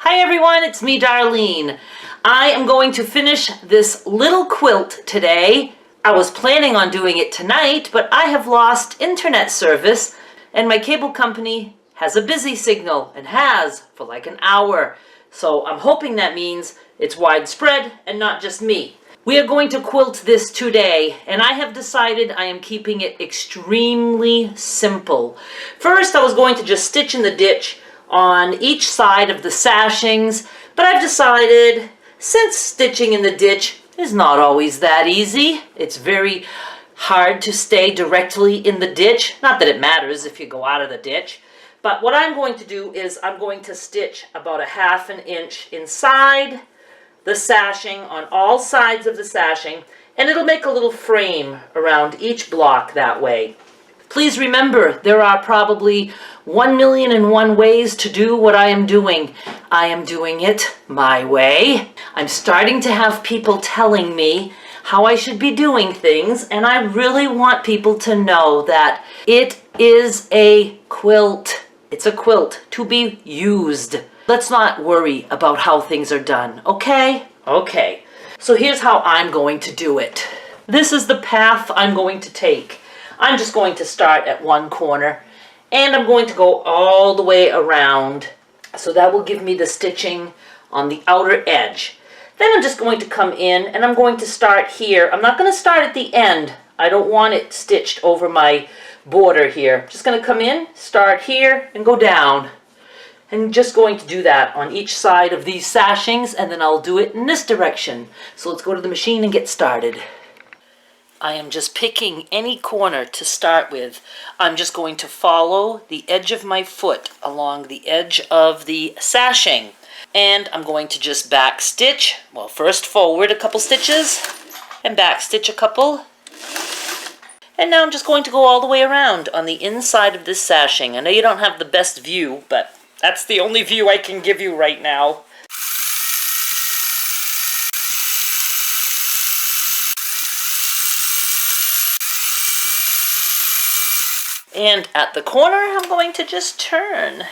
Hi everyone, it's me, Darlene. I am going to finish this little quilt today. I was planning on doing it tonight, but I have lost internet service and my cable company has a busy signal and has for like an hour. So I'm hoping that means it's widespread and not just me. We are going to quilt this today, and I have decided I am keeping it extremely simple. First, I was going to just stitch in the ditch on each side of the sashings, but I've decided, since stitching in the ditch is not always that easy, it's very hard to stay directly in the ditch. Not that it matters if you go out of the ditch, but what I'm going to do is I'm going to stitch about 1/2 inch inside the sashing on all sides of the sashing, and it'll make a little frame around each block that way. Please remember, there are probably 1,000,001 ways to do what I am doing. I am doing it my way. I'm starting to have people telling me how I should be doing things, and I really want people to know that it is a quilt. It's a quilt to be used. Let's not worry about how things are done, okay? Okay, so here's how I'm going to do it. This is the path I'm going to take. I'm just going to start at one corner, and I'm going to go all the way around. So that will give me the stitching on the outer edge. Then I'm just going to come in, and I'm going to start here. I'm not going to start at the end. I don't want it stitched over my border here. Just going to come in, start here, and go down. And just going to do that on each side of these sashings, and then I'll do it in this direction. So let's go to the machine and get started. I am just picking any corner to start with. I'm just going to follow the edge of my foot along the edge of the sashing. And I'm going to just back stitch. Well, first forward a couple stitches and back stitch a couple. And now I'm just going to go all the way around on the inside of this sashing. I know you don't have the best view, but that's the only view I can give you right now. And at the corner, I'm going to just turn.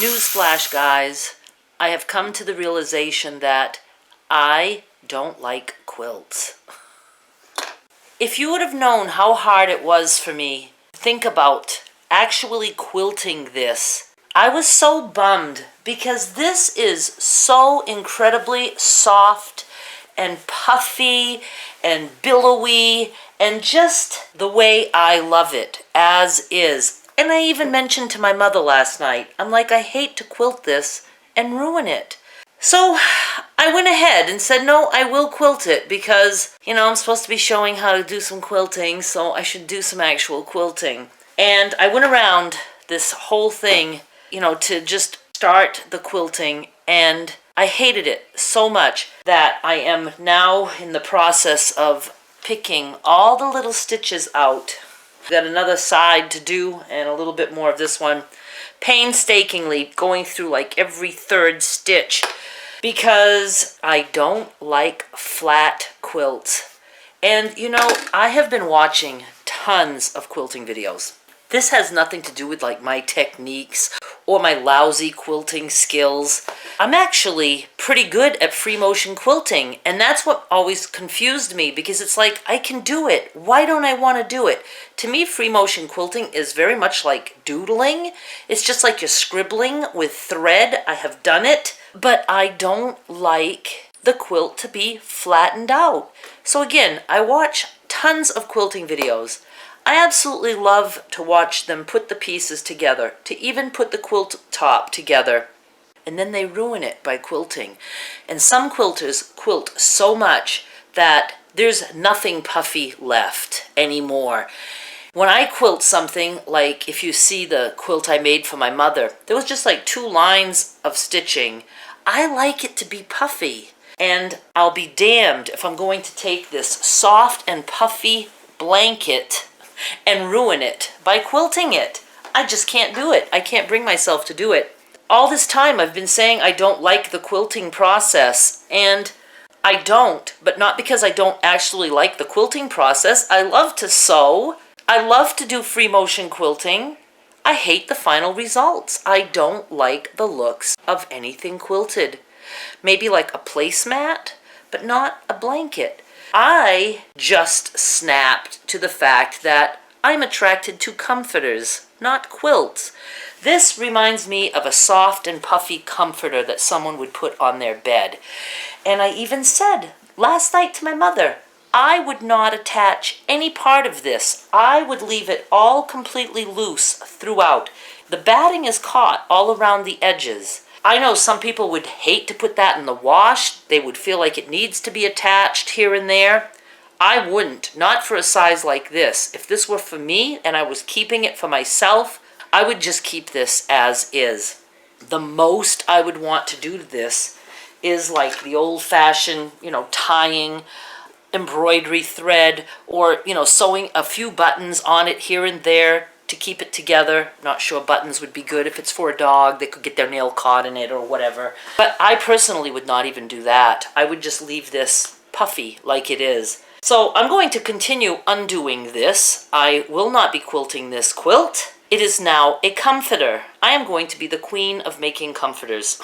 Newsflash, guys. I have come to the realization that I don't like quilts. If you would have known how hard it was for me to think about actually quilting this, I was so bummed because this is so incredibly soft and puffy and billowy and just the way I love it as is. And I even mentioned to my mother last night, I'm like, I hate to quilt this and ruin it. So I went ahead and said, no, I will quilt it because, you know, I'm supposed to be showing how to do some quilting, so I should do some actual quilting. And I went around this whole thing, you know, to just start the quilting, and I hated it so much that I am now in the process of picking all the little stitches out. Got another side to do and a little bit more of this one. Painstakingly going through like every third stitch because I don't like flat quilts. And you know, I have been watching tons of quilting videos. This has nothing to do with like my techniques or my lousy quilting skills. I'm actually pretty good at free motion quilting, and that's what always confused me because it's like, I can do it. Why don't I want to do it? To me, free motion quilting is very much like doodling. It's just like you're scribbling with thread. I have done it, but I don't like the quilt to be flattened out. So again, I watch tons of quilting videos. I absolutely love to watch them put the pieces together, to even put the quilt top together, and then they ruin it by quilting. And some quilters quilt so much that there's nothing puffy left anymore. When I quilt something, like if you see the quilt I made for my mother, there was just like 2 lines of stitching. I like it to be puffy, and I'll be damned if I'm going to take this soft and puffy blanket and ruin it by quilting it. I just can't do it. I can't bring myself to do it. All this time I've been saying I don't like the quilting process, and I don't, but not because I don't actually like the quilting process. I love to sew. I love to do free motion quilting. I hate the final results. I don't like the looks of anything quilted. Maybe like a placemat, but not a blanket. I just snapped to the fact that I'm attracted to comforters, not quilts. This reminds me of a soft and puffy comforter that someone would put on their bed. And I even said last night to my mother, I would not attach any part of this. I would leave it all completely loose throughout. The batting is caught all around the edges. I know some people would hate to put that in the wash. They would feel like it needs to be attached here and there. I wouldn't, not for a size like this. If this were for me and I was keeping it for myself, I would just keep this as is. The most I would want to do to this is like the old-fashioned, tying embroidery thread, or sewing a few buttons on it here and there to keep it together. Not sure buttons would be good if it's for a dog. They could get their nail caught in it or whatever. But I personally would not even do that. I would just leave this puffy like it is. So I'm going to continue undoing this. I will not be quilting this quilt. It is now a comforter. I am going to be the queen of making comforters.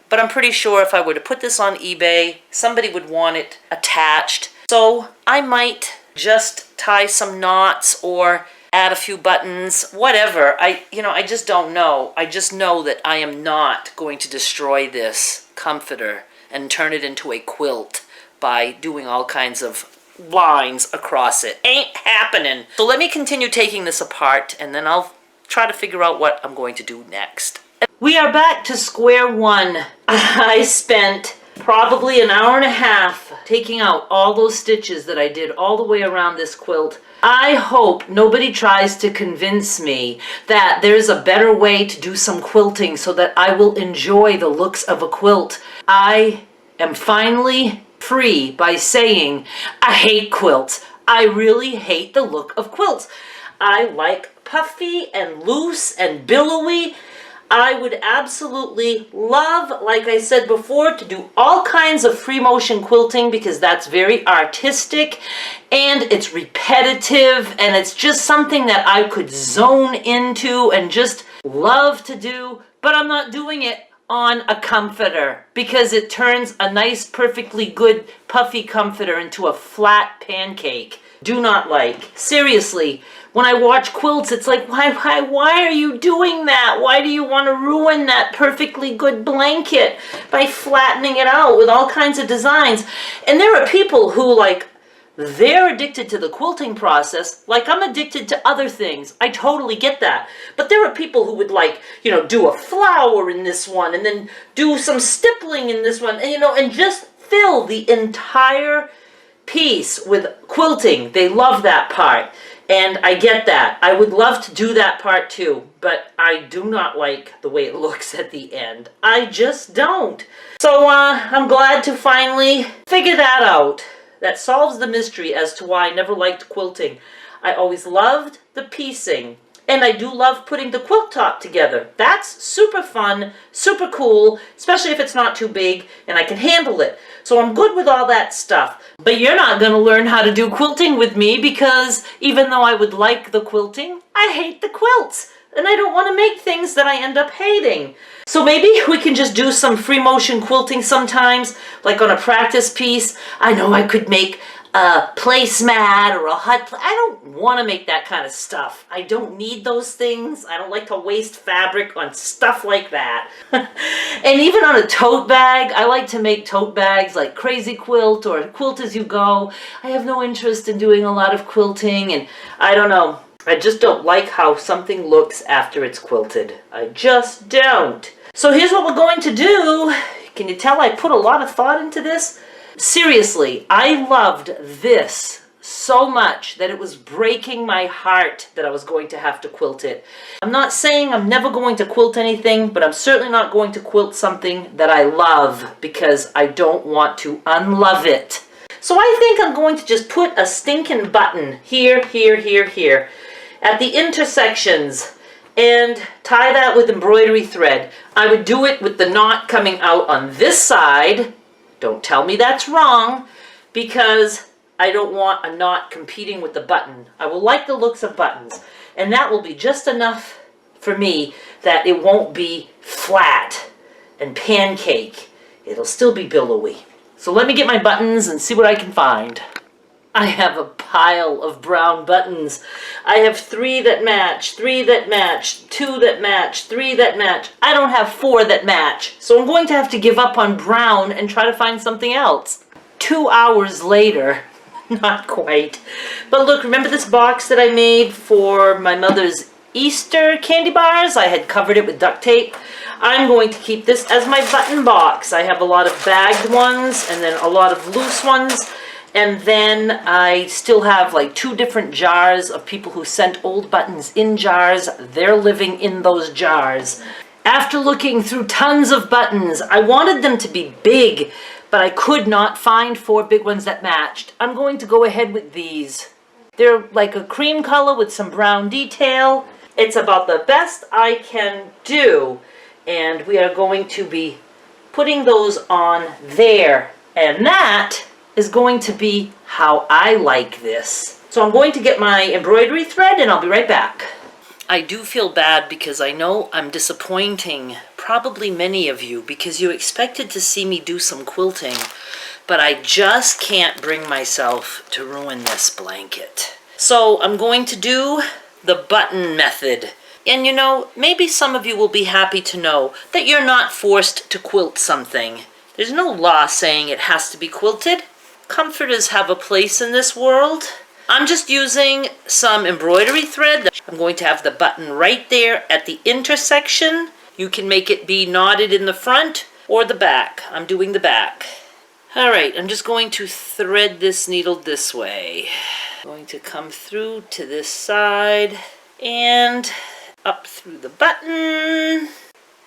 But I'm pretty sure if I were to put this on eBay, somebody would want it attached. So I might just tie some knots or add a few buttons, whatever. I just don't know. I just know that I am not going to destroy this comforter and turn it into a quilt by doing all kinds of lines across it. Ain't happening. So let me continue taking this apart, and then I'll try to figure out what I'm going to do next. We are back to square one. I spent probably an hour and a half taking out all those stitches that I did all the way around this quilt. I hope nobody tries to convince me that there's a better way to do some quilting so that I will enjoy the looks of a quilt. I am finally free by saying I hate quilts. I really hate the look of quilts. I like puffy and loose and billowy. I would absolutely love, like I said before, to do all kinds of free motion quilting because that's very artistic and it's repetitive and it's just something that I could zone into and just love to do, but I'm not doing it on a comforter because it turns a nice, perfectly good puffy comforter into a flat pancake. Do not like. Seriously. When I watch quilts, it's like, why are you doing that? Why do you want to ruin that perfectly good blanket by flattening it out with all kinds of designs? And there are people who, they're addicted to the quilting process, like I'm addicted to other things. I totally get that. But there are people who would do a flower in this one, and then do some stippling in this one, and just fill the entire piece with quilting. They love that part. And I get that. I would love to do that part too, but I do not like the way it looks at the end. I just don't. So I'm glad to finally figure that out. That solves the mystery as to why I never liked quilting. I always loved the piecing. And I do love putting the quilt top together. That's super fun, super cool, especially if it's not too big and I can handle it. So I'm good with all that stuff. But you're not going to learn how to do quilting with me because even though I would like the quilting, I hate the quilts. And I don't want to make things that I end up hating. So maybe we can just do some free motion quilting sometimes, like on a practice piece. I know I could make a placemat or a hut. I don't want to make that kind of stuff. I don't need those things. I don't like to waste fabric on stuff like that. And even on a tote bag, I like to make tote bags like Crazy Quilt or Quilt As You Go. I have no interest in doing a lot of quilting, and I don't know. I just don't like how something looks after it's quilted. I just don't. So here's what we're going to do. Can you tell I put a lot of thought into this? Seriously, I loved this so much that it was breaking my heart that I was going to have to quilt it. I'm not saying I'm never going to quilt anything, but I'm certainly not going to quilt something that I love because I don't want to unlove it. So I think I'm going to just put a stinking button here, here, here, here at the intersections and tie that with embroidery thread. I would do it with the knot coming out on this side Don't tell me that's wrong, because I don't want a knot competing with the button. I will like the looks of buttons, and that will be just enough for me that it won't be flat and pancake. It'll still be billowy. So let me get my buttons and see what I can find. I have a pile of brown buttons. I have 3 that match, 3 that match, 2 that match, 3 that match. I don't have 4 that match. So I'm going to have to give up on brown and try to find something else. 2 hours later, not quite. But look, remember this box that I made for my mother's Easter candy bars? I had covered it with duct tape. I'm going to keep this as my button box. I have a lot of bagged ones and then a lot of loose ones. And then I still have like 2 different jars of people who sent old buttons in jars. They're living in those jars. After looking through tons of buttons, I wanted them to be big, but I could not find 4 big ones that matched. I'm going to go ahead with these. They're like a cream color with some brown detail. It's about the best I can do. And we are going to be putting those on there. And that is going to be how I like this. So I'm going to get my embroidery thread and I'll be right back. I do feel bad because I know I'm disappointing probably many of you because you expected to see me do some quilting, but I just can't bring myself to ruin this blanket. So I'm going to do the button method. And you know, maybe some of you will be happy to know that you're not forced to quilt something. There's no law saying it has to be quilted. Comforters have a place in this world. I'm just using some embroidery thread. I'm going to have the button right there at the intersection. You can make it be knotted in the front or the back. I'm doing the back. All right, I'm just going to thread this needle this way. I'm going to come through to this side and up through the button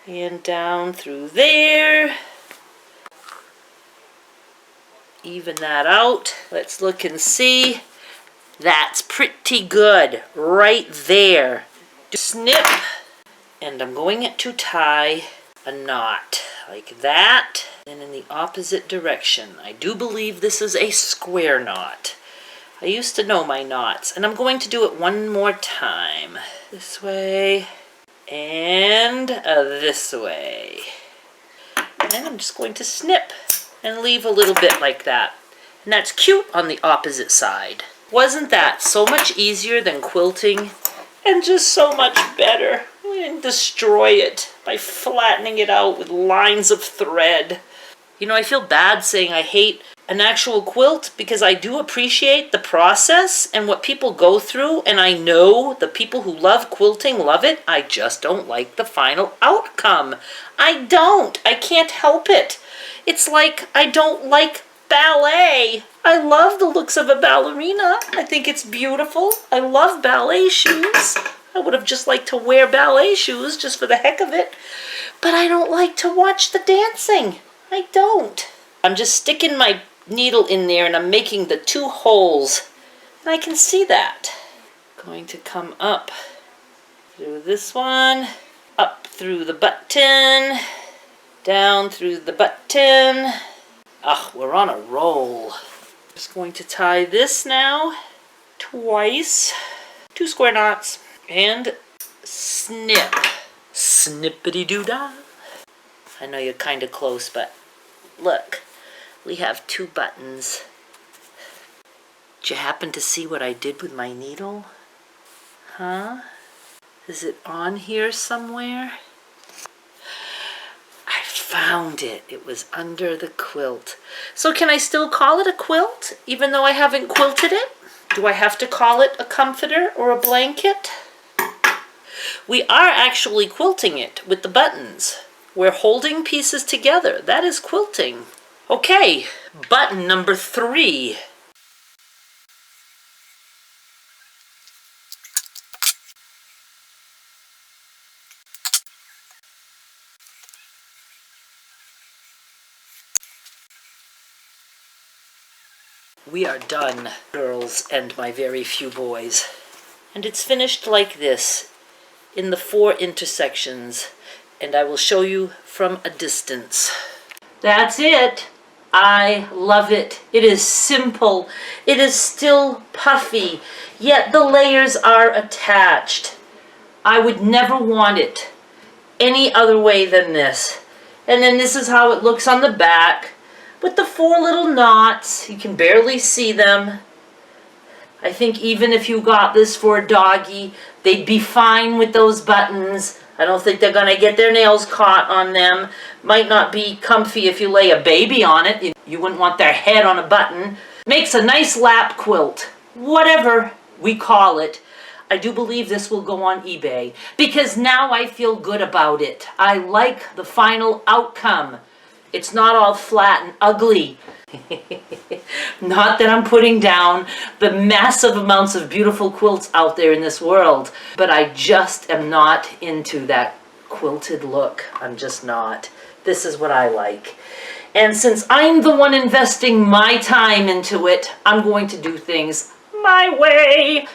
and down through there. Even that out. Let's look and see. That's pretty good right there. Snip, and I'm going to tie a knot like that, and in the opposite direction. I do believe this is a square knot. I used to know my knots, and I'm going to do it one more time. This way, and this way. And I'm just going to snip and leave a little bit like that. And that's cute on the opposite side. Wasn't that so much easier than quilting? And just so much better. We didn't destroy it by flattening it out with lines of thread. You know, I feel bad saying I hate an actual quilt because I do appreciate the process and what people go through, and I know the people who love quilting love it. I just don't like the final outcome. I don't. I can't help it. It's like I don't like ballet. I love the looks of a ballerina. I think it's beautiful. I love ballet shoes. I would have just liked to wear ballet shoes just for the heck of it. But I don't like to watch the dancing. I don't. I'm just sticking my needle in there and I'm making the 2 holes. And I can see that. Going to come up through this one, up through the button, down through the button. Ah, we're on a roll. Just going to tie this now twice, 2 square knots, and snip. Snippity-doo-dah. I know you're kind of close, but look, we have 2 buttons. Did you happen to see what I did with my needle? Huh? Is it on here somewhere? I found it. It was under the quilt. So can I still call it a quilt, even though I haven't quilted it? Do I have to call it a comforter or a blanket? We are actually quilting it with the buttons. We're holding pieces together. That is quilting. Okay, button number 3. We are done, girls and my very few boys. And it's finished like this, in the 4 intersections, and I will show you from a distance. That's it. I love it. It is simple. It is still puffy, yet the layers are attached. I would never want it any other way than this. And then this is how it looks on the back with the 4 little knots. You can barely see them. I think even if you got this for a doggy, they'd be fine with those buttons. I don't think they're going to get their nails caught on them. Might not be comfy if you lay a baby on it. You wouldn't want their head on a button. Makes a nice lap quilt. Whatever we call it. I do believe this will go on eBay because now I feel good about it. I like the final outcome. It's not all flat and ugly. Not that I'm putting down the massive amounts of beautiful quilts out there in this world, but I just am not into that quilted look. I'm just not. This is what I like. And since I'm the one investing my time into it, I'm going to do things my way.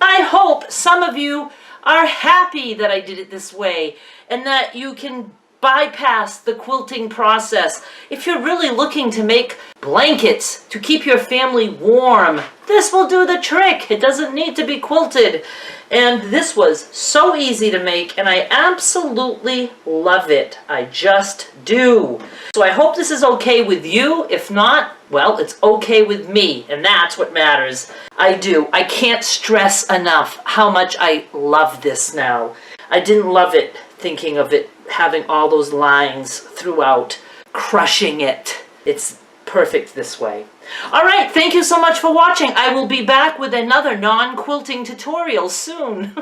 I hope some of you are happy that I did it this way and that you can bypass the quilting process. If you're really looking to make blankets to keep your family warm, this will do the trick. It doesn't need to be quilted. And this was so easy to make, and I absolutely love it. I just do. So I hope this is okay with you. If not, well, it's okay with me, and that's what matters. I do. I can't stress enough how much I love this now. I didn't love it thinking of it having all those lines throughout, crushing it. It's perfect this way. All right, thank you so much for watching. I will be back with another non-quilting tutorial soon.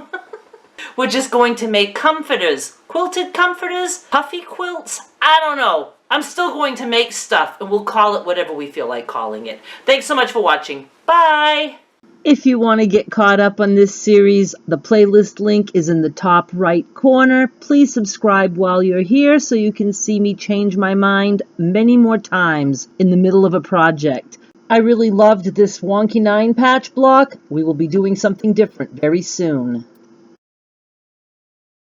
We're just going to make comforters, quilted comforters, puffy quilts. I don't know. I'm still going to make stuff, and we'll call it whatever we feel like calling it. Thanks so much for watching. Bye. If you want to get caught up on this series, the playlist link is in the top right corner. Please subscribe while you're here so you can see me change my mind many more times in the middle of a project. I really loved this Wonky 9 patch block. We will be doing something different very soon.